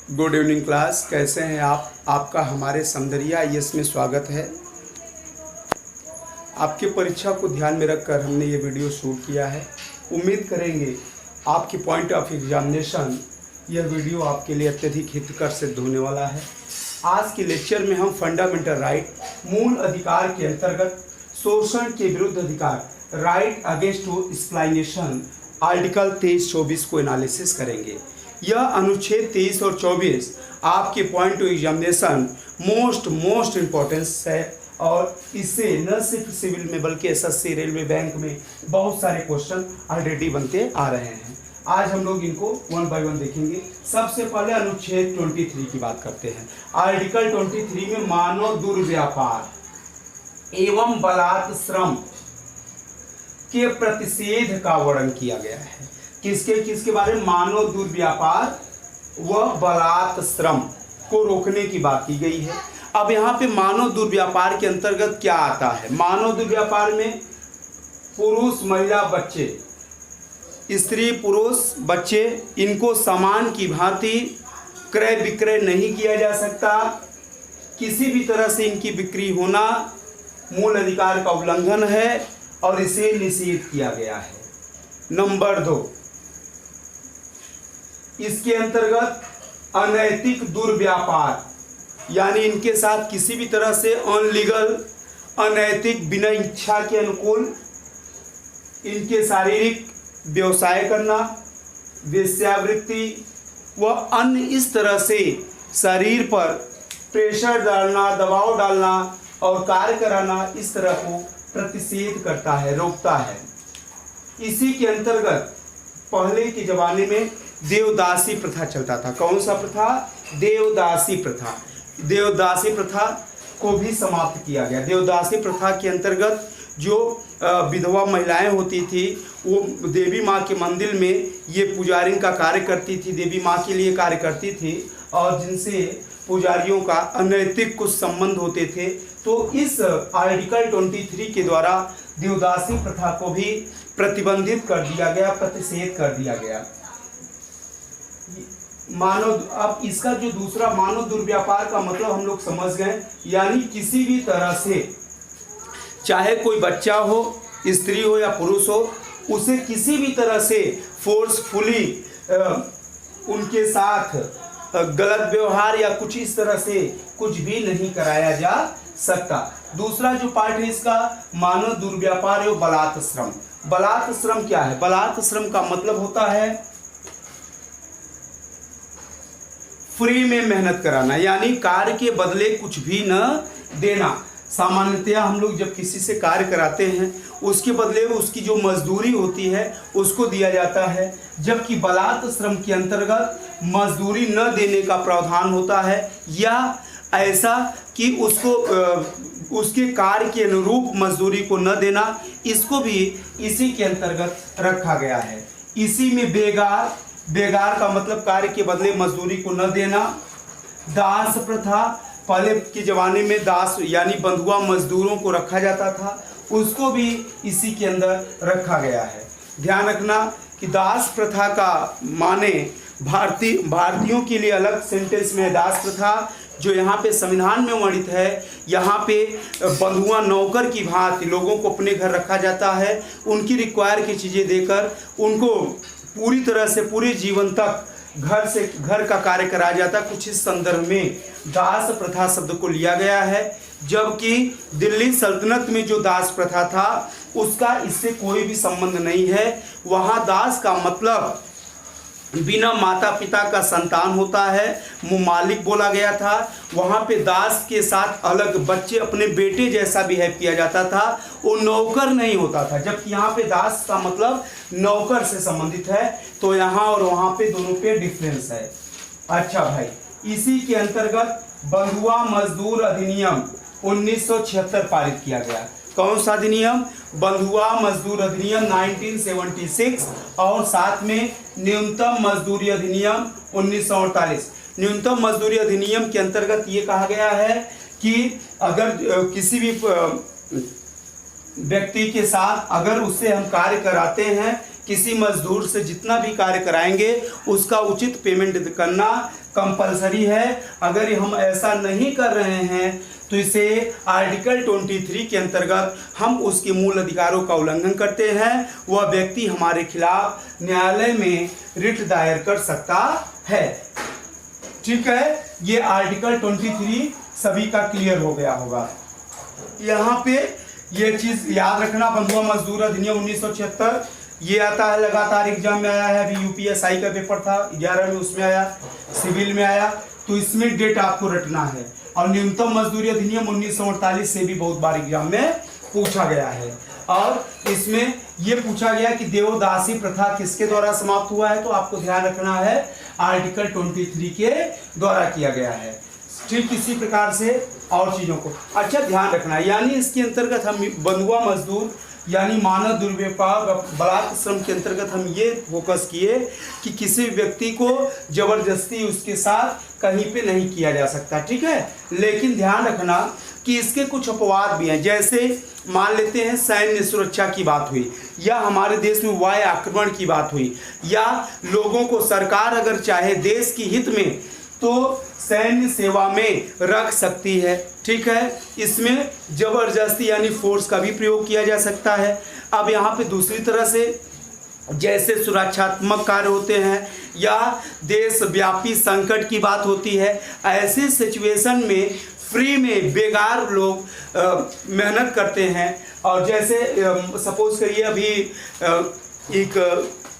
Good evening class, कैसे हैं आप? आपका हमारे समदरिया आईएएस में स्वागत है। आपकी परीक्षा को ध्यान में रखकर हमने ये वीडियो शूट किया है। उम्मीद करेंगे आपकी पॉइंट ऑफ एग्जामिनेशन यह वीडियो आपके लिए अत्यधिक हितकर सिद्ध होने वाला है। आज के लेक्चर में हम फंडामेंटल राइट, मूल अधिकार के अंतर्गत शोषण के विरुद्ध अधिकार, right against to exploitation, article 23-24 को एनालिसिस करेंगे। यह अनुच्छेद 23 और 24 आपके point two examination most importance है और इससे न सिर्फ सिविल में बल्कि एसएससी, रेलवे, बैंक में बहुत सारे क्वेश्चन ऑलरेडी बनते आ रहे हैं। आज हम लोग इनको वन बाय वन देखेंगे। सबसे पहले अनुच्छेद 23 की बात करते हैं। आर्टिकल 23 में मानव दुर्व्यापार एवं बलात् श्रम के प्रतिषेध का वर्णन किया गया है। किसके बारे में? मानव दुर्व्यापार व बलात् श्रम को रोकने की बात की गई है। अब यहाँ पे मानव दुर्व्यापार के अंतर्गत क्या आता है? मानव दुर्व्यापार में पुरुष, महिला, बच्चे, स्त्री, पुरुष, बच्चे, इनको समान की भांति क्रय विक्रय नहीं किया जा सकता। किसी भी तरह से इनकी बिक्री होना मूल अधिकार का उल्लंघन है और इसे निषेध किया गया है। नंबर 2, इसके अंतर्गत अनैतिक दुर्व्यापार, यानी इनके साथ किसी भी तरह से अनलीगल, अनैतिक, बिना इच्छा के अनुकूल इनके शारीरिक व्यवसाय करना, वेश्यावृत्ति व अन्य इस तरह से शरीर पर प्रेशर डालना, दबाव डालना और कार्य कराना, इस तरह को प्रतिषेध करता है, रोकता है। इसी के अंतर्गत पहले के जमाने में देवदासी प्रथा चलता था। कौन सा प्रथा? देवदासी प्रथा। देवदासी प्रथा को भी समाप्त किया गया। देवदासी प्रथा के अंतर्गत जो विधवा महिलाएं होती थी वो देवी माँ के मंदिर में ये पुजारी का कार्य करती थी, देवी माँ के लिए कार्य करती थी और जिनसे पुजारियों का अनैतिक कुछ संबंध होते थे। तो इस आर्टिकल 23 के द्वारा देवदासी प्रथा को भी प्रतिबंधित कर दिया गया, प्रतिषेध कर दिया गया। मानव, अब इसका जो दूसरा मानव दुर्व्यापार का मतलब हम लोग समझ गए, यानी किसी भी तरह से चाहे कोई बच्चा हो, स्त्री हो या पुरुष हो, उसे किसी भी तरह से फोर्सफुली उनके साथ गलत व्यवहार या कुछ इस तरह से कुछ भी नहीं कराया जा सकता। दूसरा जो पार्ट है इसका, मानव दुर्व्यापार एवं बलात् श्रम। बलात् श्रम क्या है? बलात् श्रम का मतलब होता है फ्री में मेहनत कराना, यानी कार्य के बदले कुछ भी न देना। सामान्यतया हम लोग जब किसी से कार्य कराते हैं उसके बदले उसकी जो मजदूरी होती है उसको दिया जाता है, जबकि बलात् श्रम के अंतर्गत मजदूरी न देने का प्रावधान होता है या ऐसा कि उसको उसके कार्य के अनुरूप मजदूरी को न देना, इसको भी इसी के अंतर्गत रखा गया है। इसी में बेगार, बेगार का मतलब कार्य के बदले मजदूरी को न देना। दास प्रथा, पहले के ज़माने में दास यानी बंधुआ मजदूरों को रखा जाता था, उसको भी इसी के अंदर रखा गया है। ध्यान रखना कि दास प्रथा का माने भारतीयों के लिए अलग सेंटेंस में दास प्रथा जो यहाँ पे संविधान में वर्णित है। यहाँ पे बंधुआ नौकर की भांति लोगों को अपने घर रखा जाता है, उनकी रिक्वायर की चीज़ें देकर उनको पूरी तरह से पूरे जीवन तक घर का कार्य कराया जाता। कुछ इस संदर्भ में दास प्रथा शब्द को लिया गया है, जबकि दिल्ली सल्तनत में जो दास प्रथा था उसका इससे कोई भी संबंध नहीं है। वहाँ दास का मतलब बिना माता पिता का संतान होता है, मुमालिक बोला गया था। वहाँ पे दास के साथ अलग बच्चे अपने बेटे जैसा बिहेव किया जाता था, वो नौकर नहीं होता था। जबकि यहाँ पे दास का मतलब नौकर से संबंधित है, तो यहाँ और वहाँ पे दोनों पे डिफरेंस है। अच्छा भाई, इसी के अंतर्गत बंधुआ मजदूर अधिनियम 1976 पारित किया गया। कौन सा अधिनियम? बंधुआ मजदूर अधिनियम 1976 और साथ में न्यूनतम मजदूरी अधिनियम 1948। न्यूनतम मजदूरी अधिनियम के अंतर्गत ये कहा गया है कि अगर किसी भी व्यक्ति के साथ अगर उससे हम कार्य कराते हैं किसी मजदूर से जितना भी कार्य कराएंगे उसका उचित पेमेंट करना कंपलसरी है। अगर हम ऐसा नहीं कर रहे हैं तो इसे आर्टिकल 23 के अंतर्गत हम उसके मूल अधिकारों का उल्लंघन करते हैं। वह व्यक्ति हमारे खिलाफ न्यायालय में रिट दायर कर सकता है। ठीक है, ये आर्टिकल 23 सभी का क्लियर हो गया होगा। यहाँ पे ये चीज याद रखना, बंधुआ मजदूर अधिनियम 1976 ये आता है, लगातार एग्जाम में आया है। अभी यूपीएसआई का पेपर था 11 में, उसमें आया, सिविल में आया, तो इसमें डेट आपको रटना है। और न्यूनतम मजदूरी अधिनियम 1948 से भी बहुत बार एग्जाम में पूछा गया है। और इसमें ये पूछा गया कि देवदासी प्रथा किसके द्वारा समाप्त हुआ है, तो आपको ध्यान रखना है आर्टिकल 23 के द्वारा किया गया है। ठीक इसी प्रकार से और चीज़ों को अच्छा ध्यान रखना है। यानी इसके अंतर्गत हम बंधुआ मजदूर यानी मानव दुर्व्यवहार बलात्कार श्रम के अंतर्गत हम ये फोकस किए कि किसी व्यक्ति को जबरदस्ती उसके साथ कहीं पे नहीं किया जा सकता। ठीक है, लेकिन ध्यान रखना कि इसके कुछ अपवाद भी हैं। जैसे मान लेते हैं सैन्य सुरक्षा की बात हुई, या हमारे देश में वायु आक्रमण की बात हुई, या लोगों को सरकार अगर चाहे देश की हित में तो सैन्य सेवा में रख सकती है। ठीक है, इसमें जबरदस्ती यानी फोर्स का भी प्रयोग किया जा सकता है। अब यहाँ पे दूसरी तरह से जैसे सुरक्षात्मक कार्य होते हैं या देशव्यापी संकट की बात होती है, ऐसे सिचुएशन में फ्री में बेकार लोग मेहनत करते हैं। और जैसे सपोज करिए अभी एक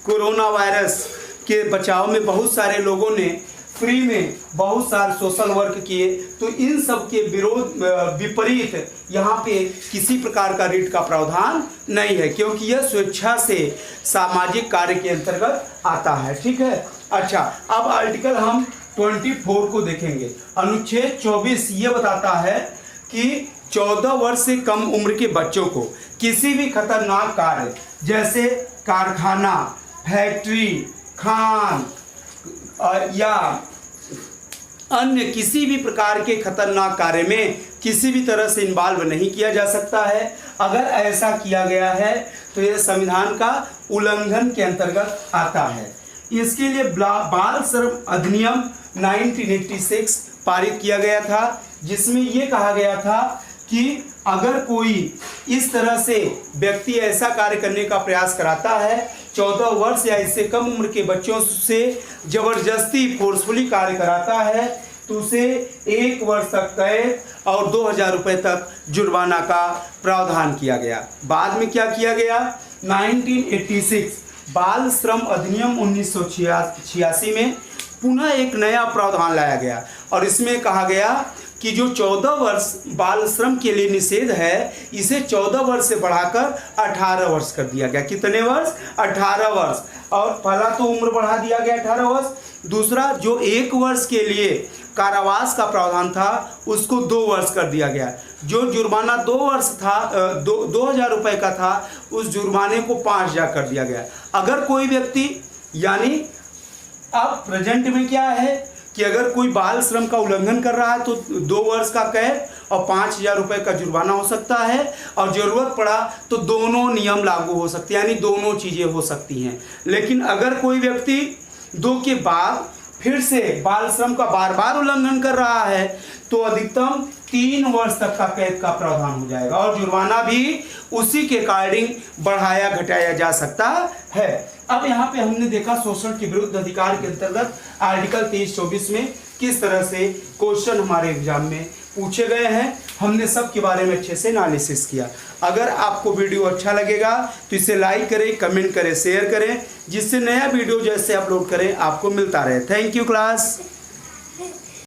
कोरोना वायरस के बचाव में बहुत सारे लोगों ने फ्री में बहुत सारे सोशल वर्क किए, तो इन सब के विपरीत यहाँ पे किसी प्रकार का रिट का प्रावधान नहीं है, क्योंकि यह स्वेच्छा से सामाजिक कार्य के अंतर्गत आता है। ठीक है, अच्छा अब आर्टिकल हम 24 को देखेंगे। अनुच्छेद 24 ये बताता है कि 14 वर्ष से कम उम्र के बच्चों को किसी भी खतरनाक कार्य जैसे कारखाना, फैक्ट्री, खान या अन्य किसी भी प्रकार के खतरनाक कार्य में किसी भी तरह से इन्वॉल्व नहीं किया जा सकता है। अगर ऐसा किया गया है तो यह संविधान का उल्लंघन के अंतर्गत आता है। इसके लिए बाल श्रम अधिनियम 1986 पारित किया गया था, जिसमें यह कहा गया था कि अगर कोई इस तरह से व्यक्ति ऐसा कार्य करने का प्रयास कराता है 14 वर्ष या इससे कम उम्र के बच्चों से जबरदस्ती फोर्सफुली कार्य कराता है, तो उसे 1 वर्ष तक कैद और 2000 रुपये तक जुर्माना का प्रावधान किया गया। बाद में क्या किया गया, 1986 बाल श्रम अधिनियम 1986 में पुनः एक नया प्रावधान लाया गया और इसमें कहा गया कि जो 14 वर्ष बाल श्रम के लिए निषेध है, इसे 14 वर्ष से बढ़ाकर 18 वर्ष कर दिया गया। कितने वर्ष, 18 वर्ष। और पहला तो उम्र बढ़ा दिया गया 18 वर्ष, दूसरा जो 1 वर्ष के लिए कारावास का प्रावधान था उसको 2 वर्ष कर दिया गया। जो जुर्माना 2 वर्ष था 2000 रुपये का था, उस जुर्माने को 5000 कर दिया गया। अगर कोई व्यक्ति यानी अब प्रेजेंट में क्या है कि अगर कोई बाल श्रम का उल्लंघन कर रहा है तो 2 वर्ष का कैद और 5000 रुपये का जुर्माना हो सकता है, और ज़रूरत पड़ा तो दोनों नियम लागू हो सकते हैं, यानी दोनों चीज़ें हो सकती हैं। लेकिन अगर कोई व्यक्ति 2 के बाद फिर से बाल श्रम का बार बार उल्लंघन कर रहा है तो अधिकतम 3 वर्ष तक का कैद का प्रावधान हो जाएगा और जुर्माना भी उसी के अकॉर्डिंग बढ़ाया घटाया जा सकता है। अब यहाँ पे हमने देखा शोषण के विरुद्ध अधिकार के अंतर्गत आर्टिकल 23-24 में किस तरह से क्वेश्चन हमारे एग्जाम में पूछे गए हैं। हमने सब के बारे में अच्छे से एनालिसिस किया। अगर आपको वीडियो अच्छा लगेगा तो इसे लाइक करें, कमेंट करें, शेयर करें, जिससे नया वीडियो जैसे अपलोड करें आपको मिलता रहे। Thank you class.